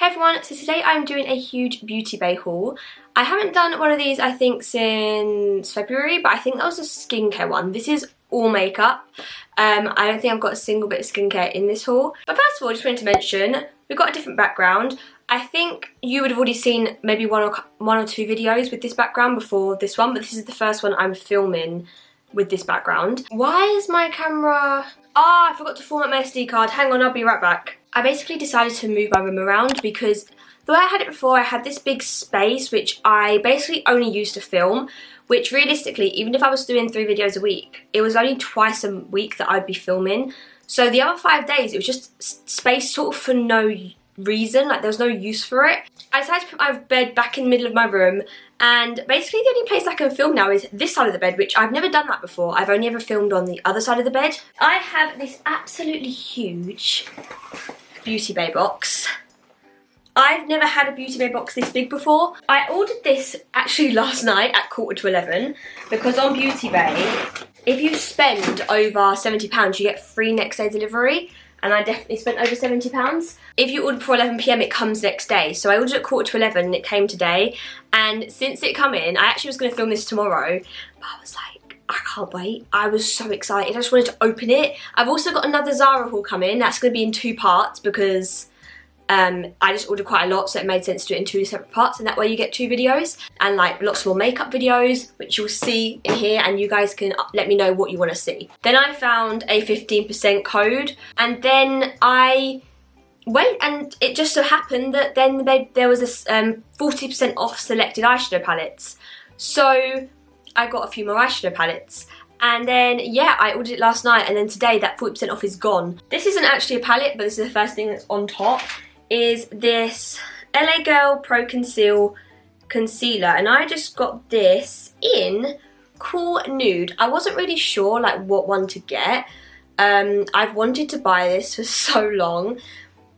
Hey everyone, so today I'm doing a huge beauty bay haul. I haven't done one of these I think since February, but I think that was a skincare one. This is all makeup. I don't think I've got a single bit of skincare in this haul. But first of all, I just wanted to mention, we've got a different background. I think you would have already seen maybe one or two videos with this background before this one, but this is the first one I'm filming with this background. Why is my camera... I forgot to format my SD card. Hang on, I'll be right back. I basically decided to move my room around because the way I had it before, I had this big space which I basically only used to film, which realistically, even if I was doing 3 videos a week, it was only twice a week that I'd be filming. So the other 5 days, it was just space sort of for no reason, like there was no use for it. I decided to put my bed back in the middle of my room, and basically the only place I can film now is this side of the bed, which I've never done that before. I've only ever filmed on the other side of the bed. I have this absolutely huge beauty bay box. I've never had a beauty bay box this big before. I ordered this actually last night at 11:15 because on Beauty Bay, if you spend over £70, you get free next day delivery. And I definitely spent over £70. If you order before 11 PM, it comes next day. So I ordered at 11:15 and it came today. And since it come in, I actually was going to film this tomorrow, but I was like, I can't wait. I was so excited. I just wanted to open it. I've also got another Zara haul coming. That's going to be in 2 parts because I just ordered quite a lot, so it made sense to do it in 2 separate parts, and that way you get 2 videos and like lots more makeup videos, which you'll see in here, and you guys can let me know what you want to see. Then I found a 15% code, and then I went, and it just so happened that then there was a 40% off selected eyeshadow palettes. So I got a few more eyeshadow palettes. And then, yeah, I ordered it last night, and then today that 40% off is gone. This isn't actually a palette, but this is the first thing that's on top, is this LA Girl Pro Conceal Concealer. And I just got this in Cool Nude. I wasn't really sure, like, what one to get. I've wanted to buy this for so long.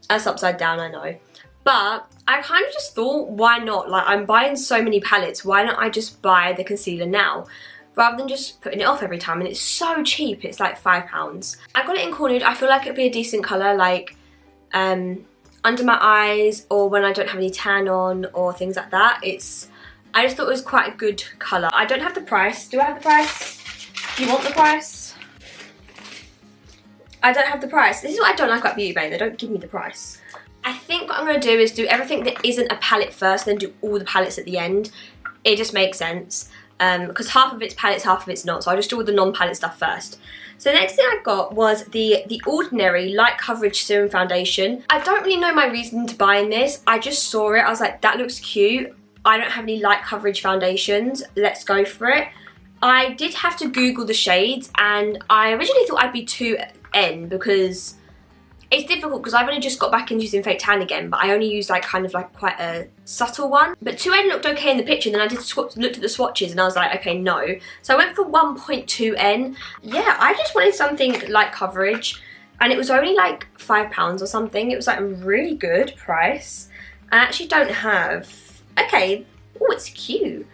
That's upside down, I know. But I kind of just thought, why not? Like, I'm buying so many palettes, why don't I just buy the concealer now? Rather than just putting it off every time, and it's so cheap, it's like £5. I got it in Cool Nude. I feel like it'd be a decent colour, like under my eyes, or when I don't have any tan on, or things like that. I just thought it was quite a good colour. I don't have the price. Do I have the price? Do you want the price? I don't have the price. This is what I don't like about Beauty Bay, they don't give me the price. I think what I'm going to do is do everything that isn't a palette first, then do all the palettes at the end. It just makes sense. Because half of it's palettes, half of it's not, so I'll just do all the non-palette stuff first. So the next thing I got was the Ordinary Light Coverage Serum Foundation. I don't really know my reason to buying this. I just saw it, I was like, that looks cute. I don't have any light coverage foundations, let's go for it. I did have to Google the shades, and I originally thought I'd be 2N because it's difficult because I've only just got back into using fake tan again, but I only use like kind of like quite a subtle one. But 2N looked okay in the picture, and then I looked at the swatches and I was like, okay, no. So I went for 1.2N. Yeah, I just wanted something light coverage, and it was only like £5 or something. It was like a really good price. I actually don't have... Okay, oh, it's cute.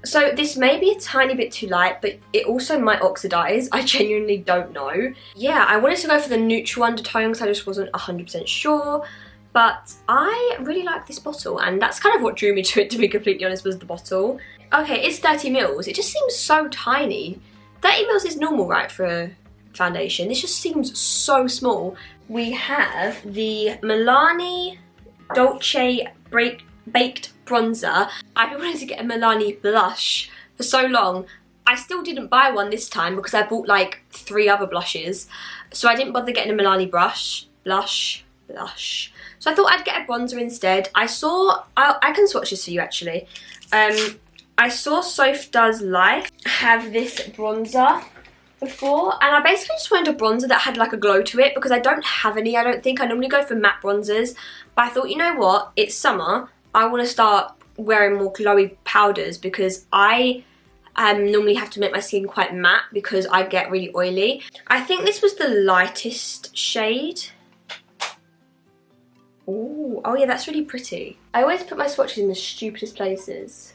So this may be a tiny bit too light, but it also might oxidize. I genuinely don't know. Yeah, I wanted to go for the neutral undertone because I just wasn't 100% sure. But I really like this bottle, and that's kind of what drew me to it, to be completely honest, was the bottle. Okay, it's 30 mils. It just seems so tiny. 30 mils is normal, right, for a foundation. This just seems so small. We have the Milani Dolce Baked Bronzer. I've been wanting to get a Milani blush for so long. I still didn't buy one this time because I bought like 3 other blushes. So I didn't bother getting a Milani blush. So I thought I'd get a bronzer instead. I can swatch this for you actually. I saw Soph Does Life have this bronzer before, and I basically just wanted a bronzer that had like a glow to it because I don't have any, I don't think. I normally go for matte bronzers, but I thought, you know what, it's summer. I want to start wearing more glowy powders because I normally have to make my skin quite matte because I get really oily. I think this was the lightest shade. Ooh, oh yeah, that's really pretty. I always put my swatches in the stupidest places.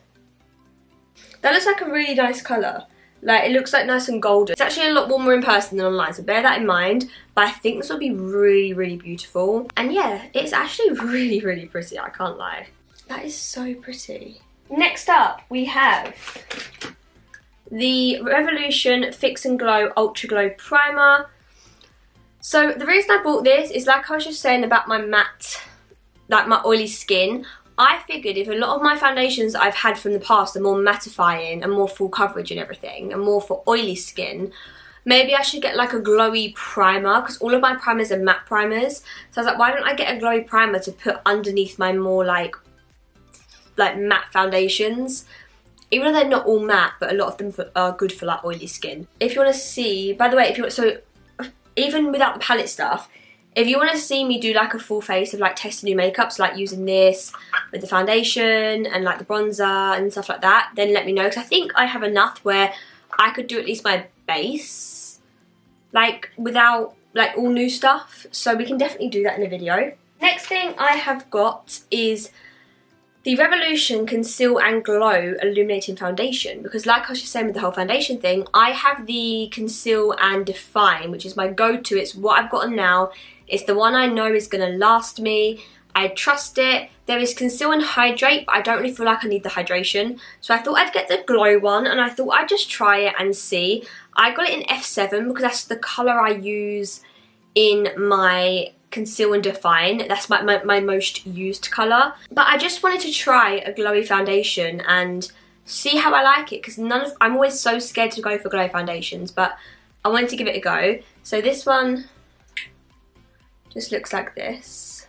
That looks like a really nice colour. Like, it looks like nice and golden. It's actually a lot warmer in person than online, so bear that in mind. But I think this will be really, really beautiful. And yeah, it's actually really, really pretty, I can't lie. That is so pretty. Next up, we have the Revolution Fix and Glow Ultra Glow Primer. So the reason I bought this is, like I was just saying about my matte, like my oily skin, I figured if a lot of my foundations that I've had from the past are more mattifying and more full coverage and everything, and more for oily skin, maybe I should get like a glowy primer, because all of my primers are matte primers. So I was like, why don't I get a glowy primer to put underneath my more like matte foundations? Even though they're not all matte, but a lot of them are good for like oily skin. If you want to see, by the way, if you want, so even without the palette stuff, if you want to see me do like a full face of like testing new makeups, like using this with the foundation and like the bronzer and stuff like that, then let me know, because I think I have enough where I could do at least my base, like without like all new stuff. So we can definitely do that in a video. Next thing I have got is the Revolution Conceal and Glow Illuminating Foundation, because like I was just saying with the whole foundation thing, I have the Conceal and Define, which is my go-to. It's what I've got on now. It's the one I know is going to last me. I trust it. There is Conceal and Hydrate, but I don't really feel like I need the hydration. So I thought I'd get the glow one, and I thought I'd just try it and see. I got it in F7 because that's the colour I use in my Conceal and Define. That's my most used colour. But I just wanted to try a glowy foundation and see how I like it, because I'm always so scared to go for glow foundations, but I wanted to give it a go. So this one just looks like this.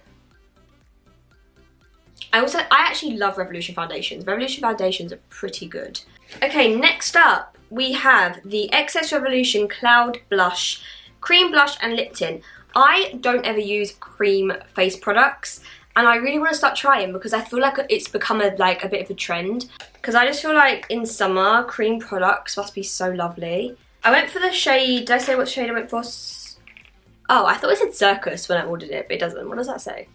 I actually love Revolution foundations. Revolution foundations are pretty good. Okay, next up we have the XX Revolution Cloud Blush, Cream Blush and Lip Tint. I don't ever use cream face products, and I really want to start trying because I feel like it's become a bit of a trend. Because I just feel like in summer, cream products must be so lovely. I went for the shade, did I say what shade I went for? Oh, I thought it said Circus when I ordered it, but it doesn't. What does that say?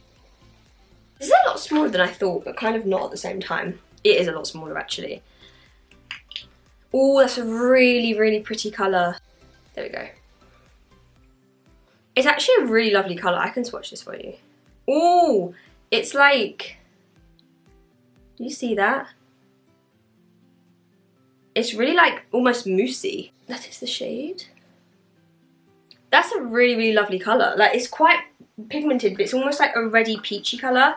This is a lot smaller than I thought, but kind of not at the same time. It is a lot smaller actually. Oh, that's a really, really pretty colour. There we go. It's actually a really lovely colour. I can swatch this for you. Oh, it's like, do you see that? It's really like almost moussey. That is the shade. That's a really, really lovely colour. Like, it's quite pigmented, but it's almost like a reddy peachy colour.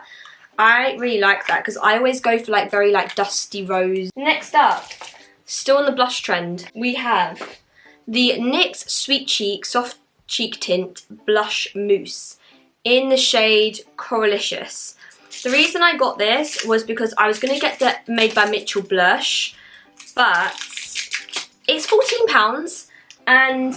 I really like that because I always go for like very like dusty rose. Next up, still on the blush trend, we have the NYX Sweet Cheek Soft Cheek Tint Blush Mousse in the shade Corallicious. The reason I got this was because I was going to get the Made by Mitchell blush, but it's £14, and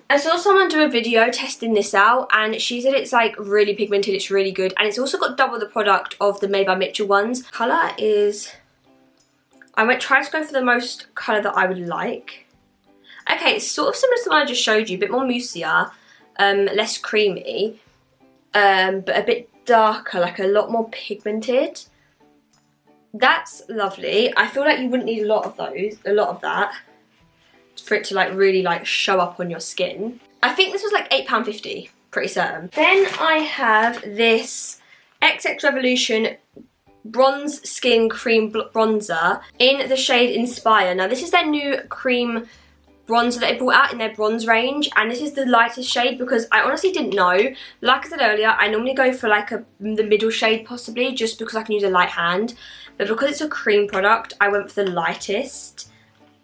I saw someone do a video testing this out, and she said it's like really pigmented, it's really good, and it's also got double the product of the Made by Mitchell ones. Colour is, I went try to go for the most colour that I would like. Okay, it's sort of similar to the one I just showed you, a bit more moussier, less creamy, but a bit darker, like a lot more pigmented. That's lovely. I feel like you wouldn't need a lot of that, for it to like really like show up on your skin. I think this was like £8.50, pretty certain. Then I have this XX Revolution Bronze Skin Cream Bronzer in the shade Inspire. Now this is their new cream bronzer that they brought out in their bronze range, and this is the lightest shade because I honestly didn't know. Like I said earlier, I normally go for like the middle shade possibly, just because I can use a light hand, but because it's a cream product I went for the lightest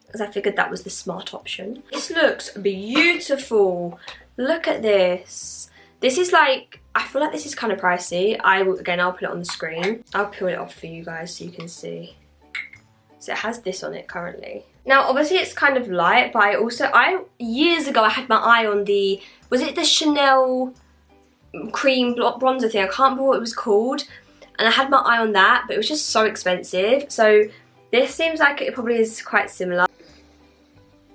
because I figured that was the smart option. This looks beautiful. Look at this. This is like, I feel like this is kind of pricey. Again, I'll put it on the screen. I'll peel it off for you guys so you can see. So it has this on it currently. Now obviously it's kind of light, but years ago I had my eye on the, was it the Chanel cream bronzer thing? I can't remember what it was called. And I had my eye on that, but it was just so expensive. So this seems like it probably is quite similar.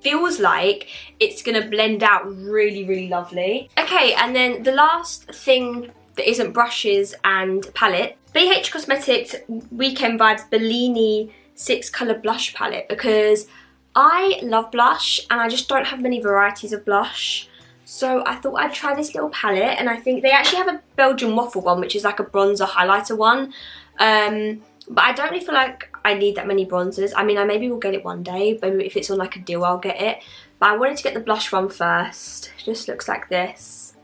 Feels like it's gonna blend out really, really lovely. Okay, and then the last thing that isn't brushes and palette, BH Cosmetics Weekend Vibes Bellini 6 colour blush palette, because I love blush and I just don't have many varieties of blush. So I thought I'd try this little palette, and I think they actually have a Belgian waffle one, which is like a bronzer highlighter one. But I don't really feel like I need that many bronzers. I mean, I maybe will get it one day. Maybe if it's on like a deal, I'll get it. But I wanted to get the blush one first. It just looks like this.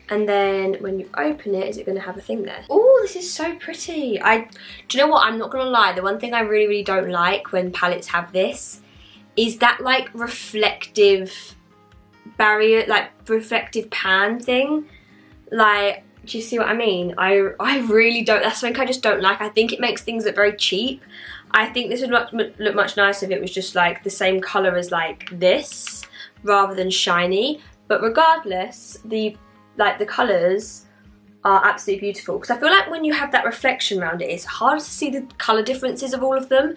And then when you open it, is it going to have a thing there? Oh, this is so pretty. Do you know what? I'm not going to lie. The one thing I really, really don't like when palettes have this is that like reflective barrier, like reflective pan thing. Like, do you see what I mean? I really don't. That's something I just don't like. I think it makes things look very cheap. I think this would look much nicer if it was just like the same colour as like this rather than shiny. But regardless, the colours are absolutely beautiful, because I feel like when you have that reflection around it, it's hard to see the colour differences of all of them.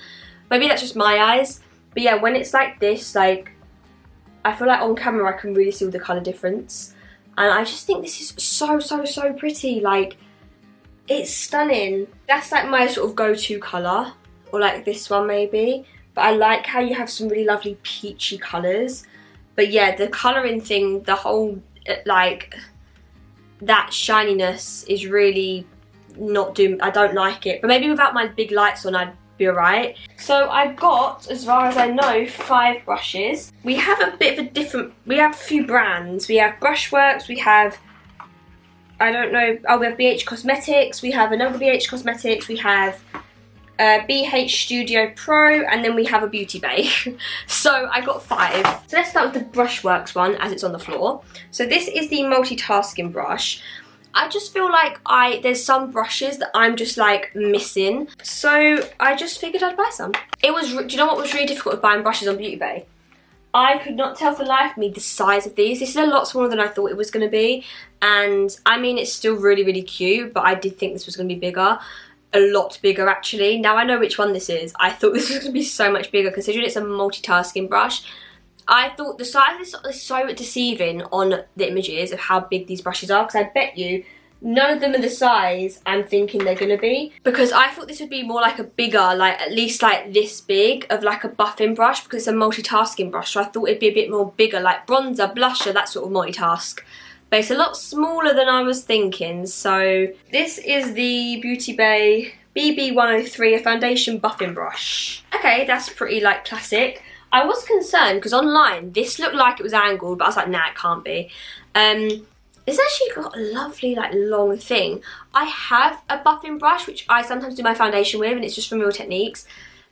Maybe that's just my eyes. But yeah, when it's like this, like, I feel like on camera I can really see all the colour difference. And I just think this is so, so, so pretty. Like, it's stunning. That's like my sort of go-to colour. Or like this one maybe. But I like how you have some really lovely peachy colours. But yeah, the colouring thing, the whole, like, that shininess is really not doing, I don't like it. But maybe without my big lights on, I'd be alright. So I got, as far as I know, 5 brushes. We have a bit of a different, we have a few brands. We have Brushworks, we have, I don't know, oh, we have BH Cosmetics, we have another BH Cosmetics, we have BH Studio Pro, and then we have a Beauty Bay. So I got 5. So let's start with the Brushworks one, as it's on the floor. So this is the multitasking brush. I just feel like there's some brushes that I'm just like missing. So I just figured I'd buy some. It was, do you know what was really difficult with buying brushes on Beauty Bay? I could not tell for the life of me the size of these. This is a lot smaller than I thought it was going to be. And I mean, it's still really, really cute, but I did think this was going to be bigger. A lot bigger actually. Now I know which one this is. I thought this was going to be so much bigger considering it's a multitasking brush. I thought the size is so deceiving on the images of how big these brushes are, because I bet you none of them are the size I'm thinking they're going to be. Because I thought this would be more like a bigger, like at least like this big of like a buffing brush, because it's a multitasking brush. So I thought it'd be a bit more bigger, like bronzer, blusher, that sort of multitask. But it's a lot smaller than I was thinking. So this is the Beauty Bay BB103, a foundation buffing brush. Okay, that's pretty like classic. I was concerned because online this looked like it was angled, but I was like, nah, it can't be. It's actually got a lovely like long thing. I have a buffing brush which I sometimes do my foundation with, and it's just from Real Techniques,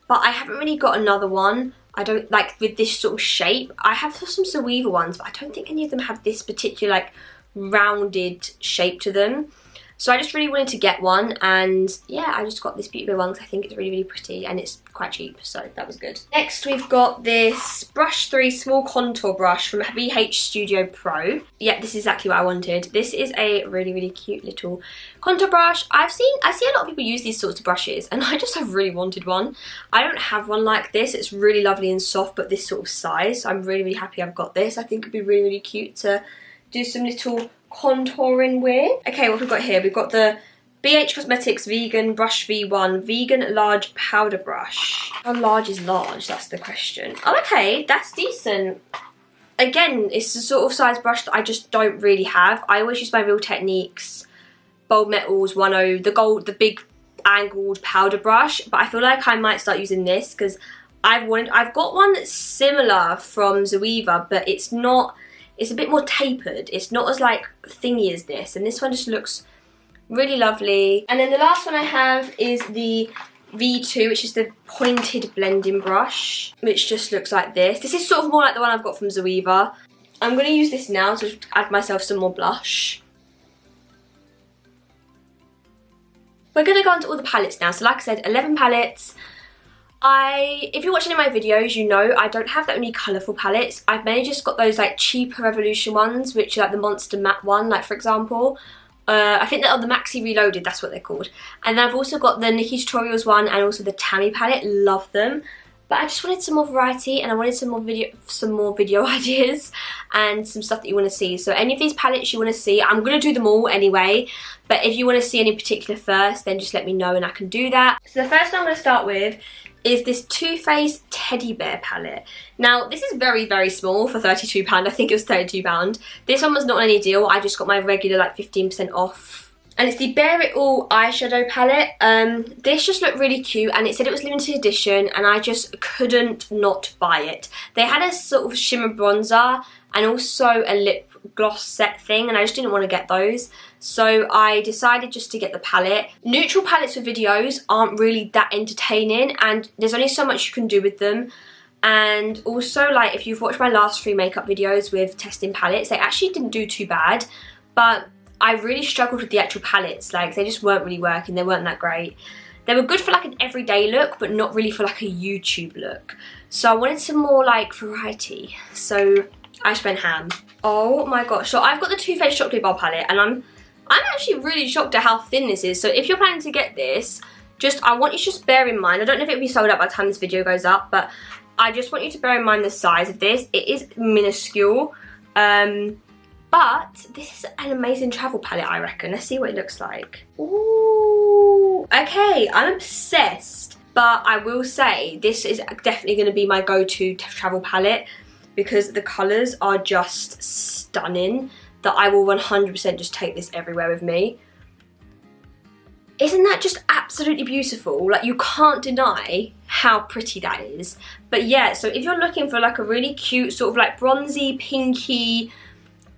but I haven't really got another one. I don't like with this sort of shape. I have some Zoeva ones, but I don't think any of them have this particular like rounded shape to them. So I just really wanted to get one, and yeah, I just got this Beauty Bay one because I think it's really, really pretty and it's quite cheap, so that was good. Next we've got this Brush 3 small contour brush from BH Studio Pro. Yeah, this is exactly what I wanted. This is a really, really cute little contour brush. I see a lot of people use these sorts of brushes, and I just have really wanted one. I don't have one like this. It's really lovely and soft, but this sort of size. So I'm really, really happy I've got this. I think it'd be really, really cute to do some little contouring with. Okay, what have we got here? We've got the BH Cosmetics Vegan Brush V1 Vegan Large Powder Brush. How large is large? That's the question. Oh, okay, that's decent. Again, it's the sort of size brush that I just don't really have. I always use my Real Techniques Bold Metals 10, the big angled powder brush, but I feel like I might start using this because I've got one that's similar from Zoeva, but it's not. It's a bit more tapered. It's not as like thingy as this, and this one just looks really lovely. And then the last one I have is the V2, which is the pointed blending brush, which just looks like this. This is sort of more like the one I've got from Zoeva. I'm going to use this now to add myself some more blush. We're going to go on to all the palettes now. So like I said, 11 palettes. If you're watching any of my videos, you know I don't have that many colourful palettes. I've mainly just got those like cheaper Revolution ones, which are like the Monster Matte one, like for example. I think they're the Maxi Reloaded, that's what they're called. And then I've also got the Nikki Tutorials one and also the Tammy palette, love them. But I just wanted some more variety, and I wanted some more video ideas and some stuff that you want to see. So any of these palettes you want to see, I'm going to do them all anyway. But if you want to see any particular first, then just let me know and I can do that. So the first one I'm going to start with is this Too Faced Teddy Bear palette. Now, this is very, very small for £32. I think it was £32. This one was not on any deal. I just got my regular like 15% off. And it's the Bare It All eyeshadow palette. This just looked really cute, and it said it was limited edition, and I just couldn't not buy it. They had a sort of shimmer bronzer and also a lip gloss set thing, and I just didn't want to get those. So I decided just to get the palette. Neutral palettes for videos aren't really that entertaining, and there's only so much you can do with them. And also, like, if you've watched my last 3 makeup videos with testing palettes, they actually didn't do too bad, but I really struggled with the actual palettes. Like, they just weren't really working, they weren't that great. They were good for like an everyday look, but not really for like a YouTube look. So I wanted some more like variety, so I just went ham. Oh my gosh, so I've got the Too Faced Chocolate Bar palette, and I'm actually really shocked at how thin this is. So if you're planning to get this, I want you to just bear in mind, I don't know if it'll be sold out by the time this video goes up, but I just want you to bear in mind the size of this. It is minuscule. But this is an amazing travel palette, I reckon. Let's see what it looks like. Ooh, okay, I'm obsessed. But I will say, this is definitely going to be my go-to travel palette because the colours are just stunning, that I will 100% just take this everywhere with me. Isn't that just absolutely beautiful? Like, you can't deny how pretty that is. But yeah, so if you're looking for like a really cute sort of like bronzy, pinky,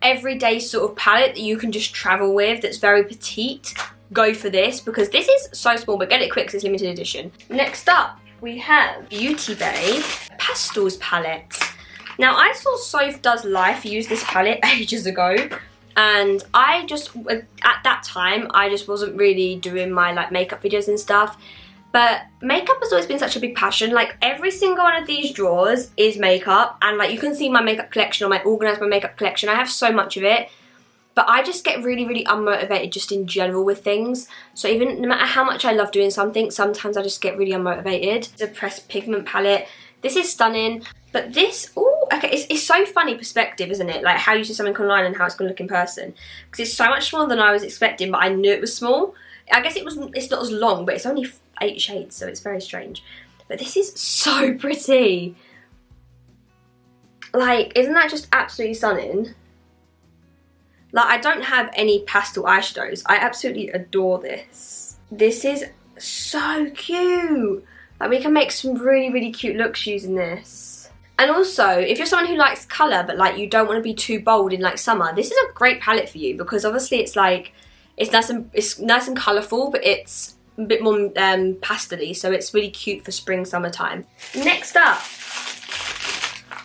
everyday sort of palette that you can just travel with that's very petite, go for this, because this is so small, but get it quick because it's limited edition. Next up we have Beauty Bay Pastels palette. Now, I saw Soph Does Life use this palette ages ago, and I just, at that time, I just wasn't really doing my like makeup videos and stuff. But makeup has always been such a big passion. Like, every single one of these drawers is makeup, and like you can see my makeup collection, or my organise my makeup collection. I have so much of it, but I just get really, really unmotivated just in general with things. So even no matter how much I love doing something, sometimes I just get really unmotivated. The Pressed Pigment palette. This is stunning, but this, oh, okay, it's so funny perspective, isn't it? Like how you see something online and how it's going to look in person. Because it's so much smaller than I was expecting, but I knew it was small. I guess it's not as long, but it's only 8 shades, so it's very strange. But this is so pretty. Like, isn't that just absolutely stunning? Like, I don't have any pastel eyeshadows. I absolutely adore this. This is so cute. Like, we can make some really, really cute looks using this. And also, if you're someone who likes colour, but like you don't want to be too bold in like summer, this is a great palette for you, because obviously it's like, it's nice and colourful, but it's a bit more pastel-y, so it's really cute for spring, summertime. Next up,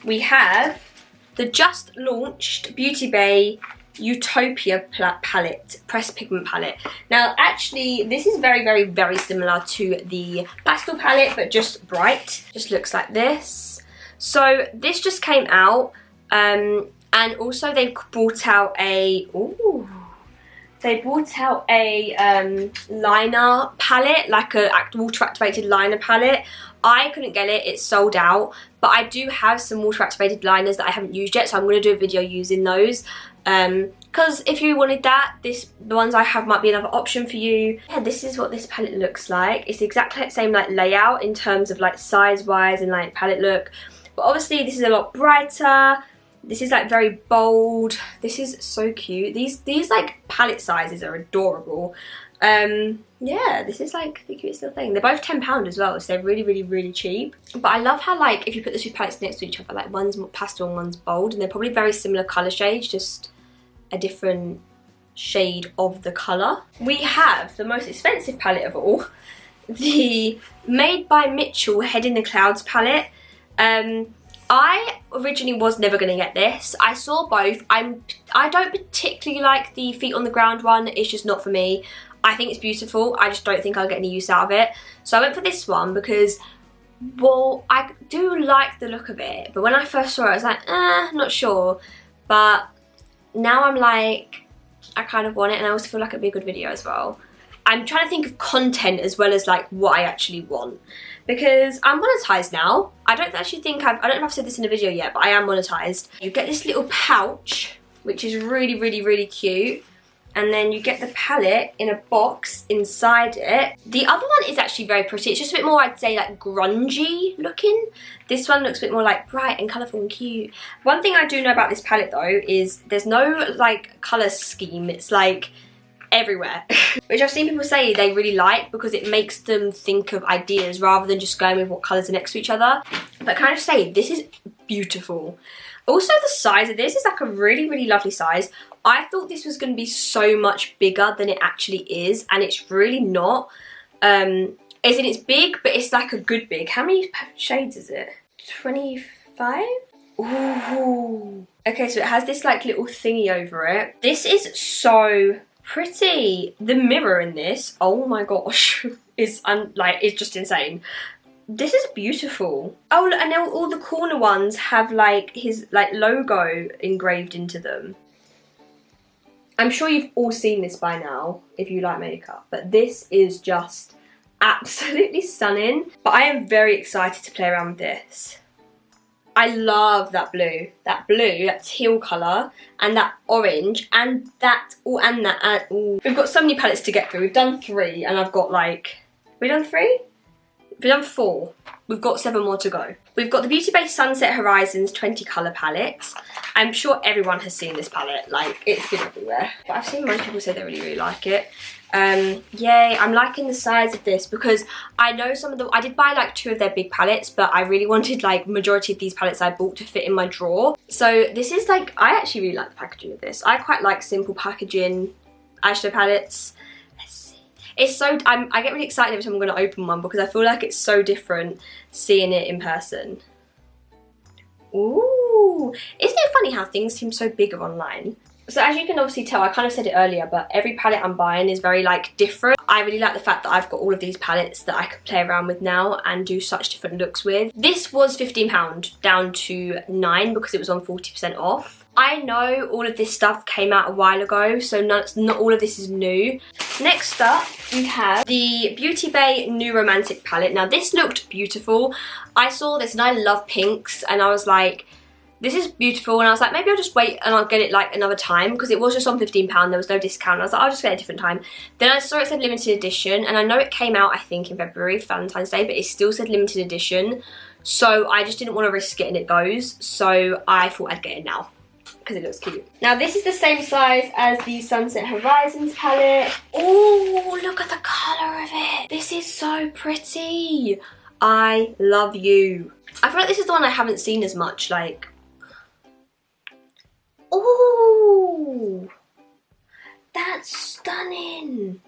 we have the just launched Beauty Bay Utopia palette, Pressed Pigment palette. Now, actually, this is very, very, very similar to the pastel palette, but just bright. Just looks like this. So this just came out, and also they brought out a, ooh, they brought out a liner palette, like a water activated liner palette. I couldn't get it, it's sold out, but I do have some water activated liners that I haven't used yet, so I'm going to do a video using those. Because if you wanted that, the ones I have might be another option for you. Yeah, this is what this palette looks like. It's exactly the same like layout in terms of like size wise and like palette look, but obviously this is a lot brighter. This is like very bold. This is so cute. These like palette sizes are adorable. Yeah, this is like the cutest little thing. They're both £10 as well, so they're really, really, really cheap. But I love how, like, if you put the two palettes next to each other, like one's more pastel and one's bold, and they're probably very similar colour shades, just a different shade of the colour. We have the most expensive palette of all, the Made by Mitchell Head in the Clouds palette. I originally was never going to get this. I saw both. I don't particularly like the feet on the ground one. It's just not for me. I think it's beautiful. I just don't think I'll get any use out of it. So I went for this one because, well, I do like the look of it. But when I first saw it, I was like, not sure. But now I'm like, I kind of want it, and I also feel like it'd be a good video as well. I'm trying to think of content as well as like what I actually want. Because I'm monetized now. I don't know if I've said this in a video yet, but I am monetized. You get this little pouch, which is really, really, really cute. And then you get the palette in a box inside it. The other one is actually very pretty. It's just a bit more, I'd say, like grungy looking. This one looks a bit more like bright and colourful and cute. One thing I do know about this palette though is there's no like colour scheme. It's like everywhere. Which I've seen people say they really like because it makes them think of ideas rather than just going with what colours are next to each other. But can I just say, this is beautiful. Also, the size of this is like a really, really lovely size. I thought this was going to be so much bigger than it actually is, and it's really not. As in, it's big, but it's like a good big. How many shades is it? 25? Ooh. Okay, so it has this like little thingy over it. This is so pretty. The mirror in this, oh my gosh, is it's just insane. This is beautiful. Oh, and all the corner ones have like his like logo engraved into them. I'm sure you've all seen this by now if you like makeup, but this is just absolutely stunning. But I am very excited to play around with this. I love that blue, that teal colour, and that orange, and that, We've got so many palettes to get through. We've done 3, and I've got like, we've done 3? We've done 4. We've got 7 more to go. We've got the Beauty Bay Sunset Horizons 20 colour palette. I'm sure everyone has seen this palette, like it's been everywhere. But I've seen most people say they really, really like it. Yay, I'm liking the size of this because I know I did buy like 2 of their big palettes, but I really wanted like majority of these palettes I bought to fit in my drawer. So this is like, I actually really like the packaging of this. I quite like simple packaging eyeshadow palettes. It's so, I get really excited every time I'm going to open one because I feel like it's so different seeing it in person. Ooh, isn't it funny how things seem so bigger online? So as you can obviously tell, I kind of said it earlier, but every palette I'm buying is very like different. I really like the fact that I've got all of these palettes that I could play around with now and do such different looks with. This was £15 down to £9 because it was on 40% off. I know all of this stuff came out a while ago, so not all of this is new. Next up, we have the Beauty Bay New Romantic palette. Now this looked beautiful. I saw this and I love pinks and I was like, this is beautiful, and I was like, maybe I'll just wait and I'll get it like another time because it was just on £15, there was no discount. I was like, I'll just get it a different time. Then I saw it said limited edition, and I know it came out I think in February for Valentine's Day, but it still said limited edition. So I just didn't want to risk getting it goes, so I thought I'd get it now because it looks cute. Now this is the same size as the Sunset Horizons palette. Oh, look at the colour of it. This is so pretty. I love you. I feel like this is the one I haven't seen as much, like. Oh, that's stunning.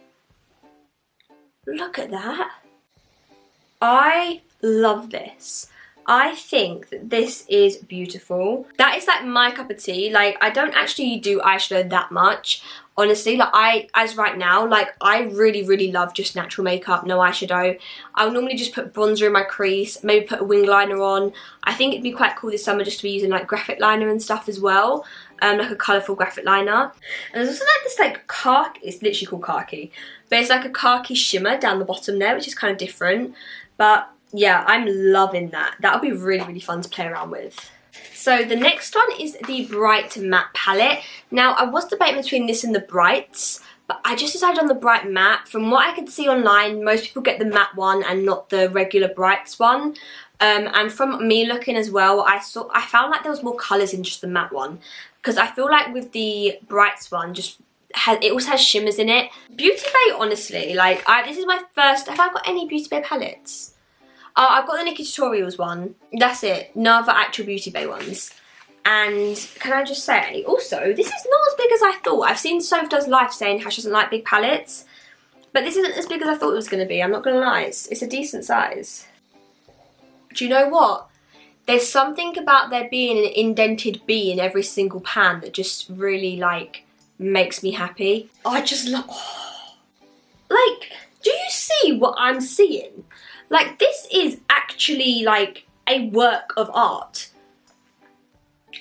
Look at that. I love this. I think that this is beautiful. That is like my cup of tea. Like, I don't actually do eyeshadow that much, honestly. Like, as right now, like, I really, really love just natural makeup, no eyeshadow. I'll normally just put bronzer in my crease, maybe put a wing liner on. I think it'd be quite cool this summer just to be using like graphic liner and stuff as well. Like a colourful graphic liner. And there's also like this like khaki, it's literally called khaki, but it's like a khaki shimmer down the bottom there, which is kind of different. But yeah, I'm loving that. That'll be really, really fun to play around with. So the next one is the Bright Matte palette. Now I was debating between this and the Brights, but I just decided on the Bright Matte. From what I could see online, most people get the matte one and not the regular Brights one. And from me looking as well, I found like there was more colours in just the matte one. Because I feel like with the Brights one, it also has shimmers in it. Beauty Bay, honestly, like, this is my first, have I got any Beauty Bay palettes? Oh, I've got the Nikkie Tutorials one. That's it. No other actual Beauty Bay ones. And can I just say, also, this is not as big as I thought. I've seen Soph Does Life saying how she doesn't like big palettes. But this isn't as big as I thought it was going to be. I'm not going to lie. It's a decent size. Do you know what? There's something about there being an indented B in every single pan that just really, like, makes me happy. I just love... Oh. Like, do you see what I'm seeing? Like, this is actually, like, a work of art.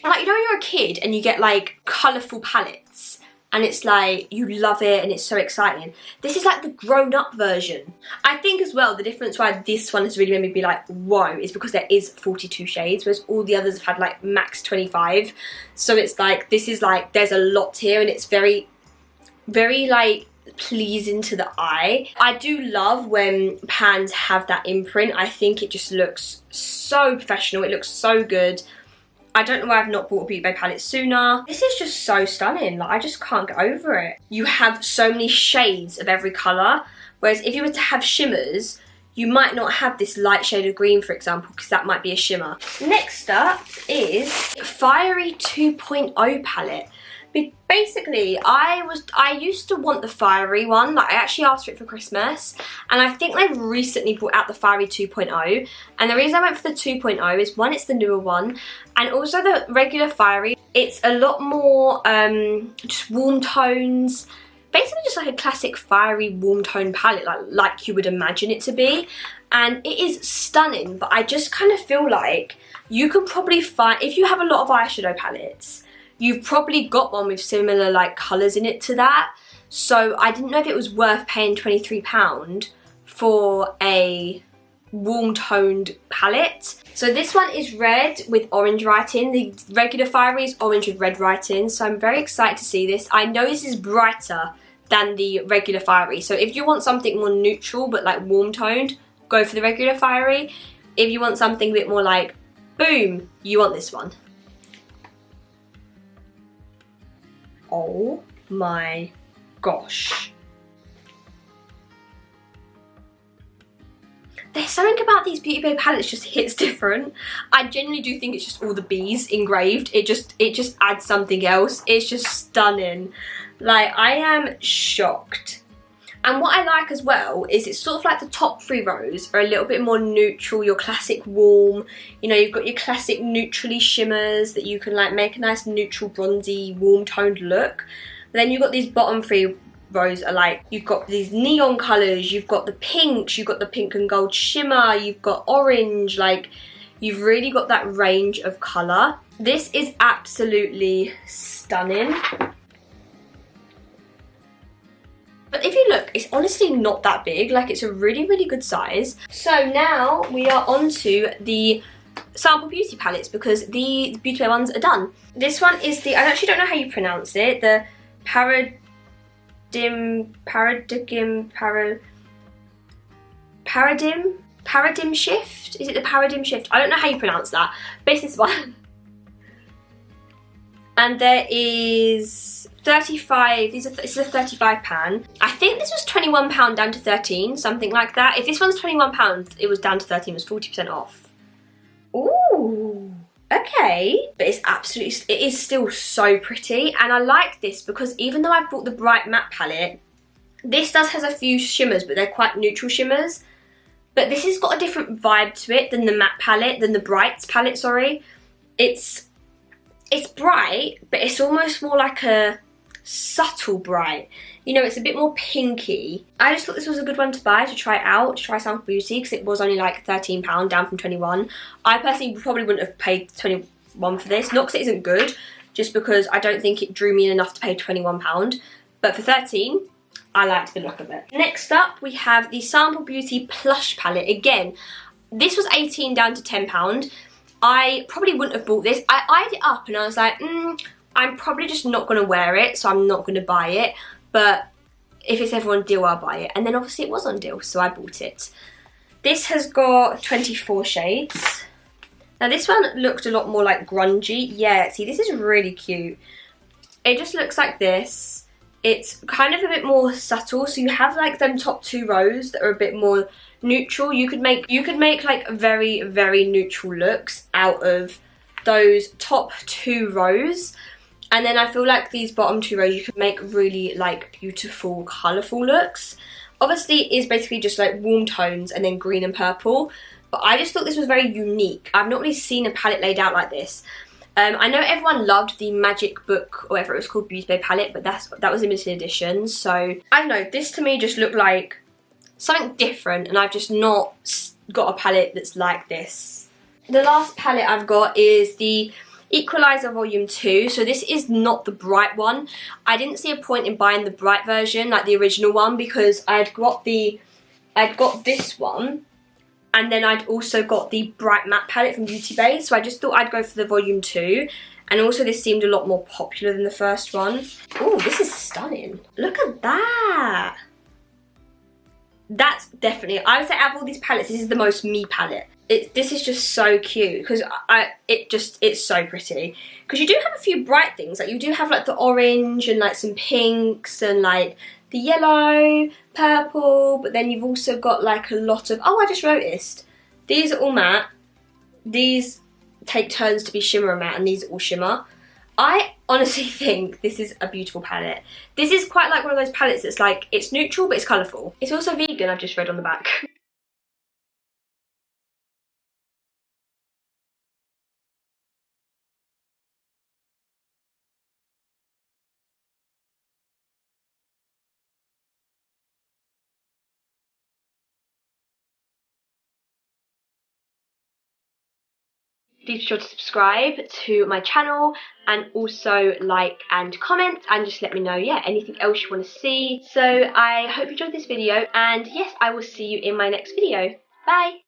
Like, you know, you're a kid and you get, like, colourful palettes and it's like you love it and it's so exciting. This is like the grown-up version. I think as well the difference why this one has really made me be like whoa is because there is 42 shades, whereas all the others have had like max 25. So it's like this is like there's a lot here and it's very like pleasing to the eye. I do love when pans have that imprint. I think it just looks so professional. It looks so good. I don't know why I've not bought a Beauty Bay palette sooner. This is just so stunning. Like, I just can't get over it. You have so many shades of every colour, whereas if you were to have shimmers, you might not have this light shade of green, for example, because that might be a shimmer. Next up is Fiery 2.0 palette. Basically, I used to want the Fiery one. Like, I actually asked for it for Christmas, and I think they've recently brought out the Fiery 2.0. And the reason I went for the 2.0 is one, it's the newer one, and also the regular Fiery. It's a lot more just warm tones. Basically, just like a classic Fiery warm tone palette, like you would imagine it to be. And it is stunning, but I just kind of feel like you can probably find, if you have a lot of eyeshadow palettes, you've probably got one with similar like colours in it to that. So I didn't know if it was worth paying £23 for a warm toned palette. So this one is red with orange writing. The regular Fiery is orange with red writing. So I'm very excited to see this. I know this is brighter than the regular Fiery. So if you want something more neutral but like warm toned, go for the regular Fiery. If you want something a bit more like boom, you want this one. Oh my gosh. There's something about these Beauty Bay palettes just hits different. I genuinely do think it's just all the bees engraved. It just adds something else. It's just stunning. Like, I am shocked. And what I like as well is it's sort of like the top 3 rows are a little bit more neutral, your classic warm. You know, you've got your classic neutrally shimmers that you can like make a nice neutral bronzy warm toned look. But then you've got these bottom 3 rows are like, you've got these neon colours, you've got the pinks, you've got the pink and gold shimmer, you've got orange, like you've really got that range of colour. This is absolutely stunning. But if you look, it's honestly not that big. Like, it's a really, really good size. So now we are on to the sample beauty palettes because the Beauty Bay ones are done. This one is the, I actually don't know how you pronounce it, the Paradigm Shift? Is it the Paradigm Shift? I don't know how you pronounce that. But it's this one. And there is 35, this is a 35 pan. I think this was £21 down to 13, something like that. If this one's £21, it was down to 13, it was 40% off. Ooh, okay. But it's absolutely, it is still so pretty. And I like this because even though I've bought the bright matte palette, this has a few shimmers, but they're quite neutral shimmers. But this has got a different vibe to it than the matte palette, than the brights palette, sorry. It's bright, but it's almost more like a subtle bright. You know, it's a bit more pinky. I just thought this was a good one to buy, to try out, to try Sample Beauty, because it was only like £13, down from 21. I personally probably wouldn't have paid 21 for this, not because it isn't good, just because I don't think it drew me in enough to pay £21. But for 13, I liked the look of it. Next up, we have the Sample Beauty Plush palette. Again, this was 18 down to £10. I probably wouldn't have bought this. I eyed it up and I was like, I'm probably just not going to wear it, so I'm not going to buy it. But if it's ever on deal, I'll buy it. And then obviously it was on deal, so I bought it. This has got 24 shades. Now this one looked a lot more like grungy. Yeah, see, this is really cute. It just looks like this. It's kind of a bit more subtle, so you have like them top 2 rows that are a bit more neutral. You could make like very, very neutral looks out of those top 2 rows. And then I feel like these bottom 2 rows you could make really like beautiful, colourful looks. Obviously it is basically just like warm tones and then green and purple. But I just thought this was very unique. I've not really seen a palette laid out like this. I know everyone loved the Magic Book, or whatever it was called, Beauty Bay palette, but that was limited edition. So I don't know, this to me just looked like something different, and I've just not got a palette that's like this. The last palette I've got is the Equalizer Volume 2. So this is not the bright one. I didn't see a point in buying the bright version, like the original one, because I'd got this one, and then I'd also got the bright matte palette from Beauty Bay. So I just thought I'd go for the Volume 2. And also this seemed a lot more popular than the first one. Oh, this is stunning. Look at that. That's definitely, I would say out of all these palettes, this is the most me palette. This is just so cute because it's so pretty. Because you do have a few bright things, like you do have like the orange and like some pinks and like the yellow, purple, but then you've also got like a lot of, oh, I just noticed, these are all matte. These take turns to be shimmer and matte, and these are all shimmer. I honestly think this is a beautiful palette. This is quite like one of those palettes that's like, it's neutral but it's colourful. It's also vegan, I've just read on the back. Be sure to subscribe to my channel and also like and comment and just let me know, yeah, anything else you want to see. So I hope you enjoyed this video, and yes, I will see you in my next video. Bye!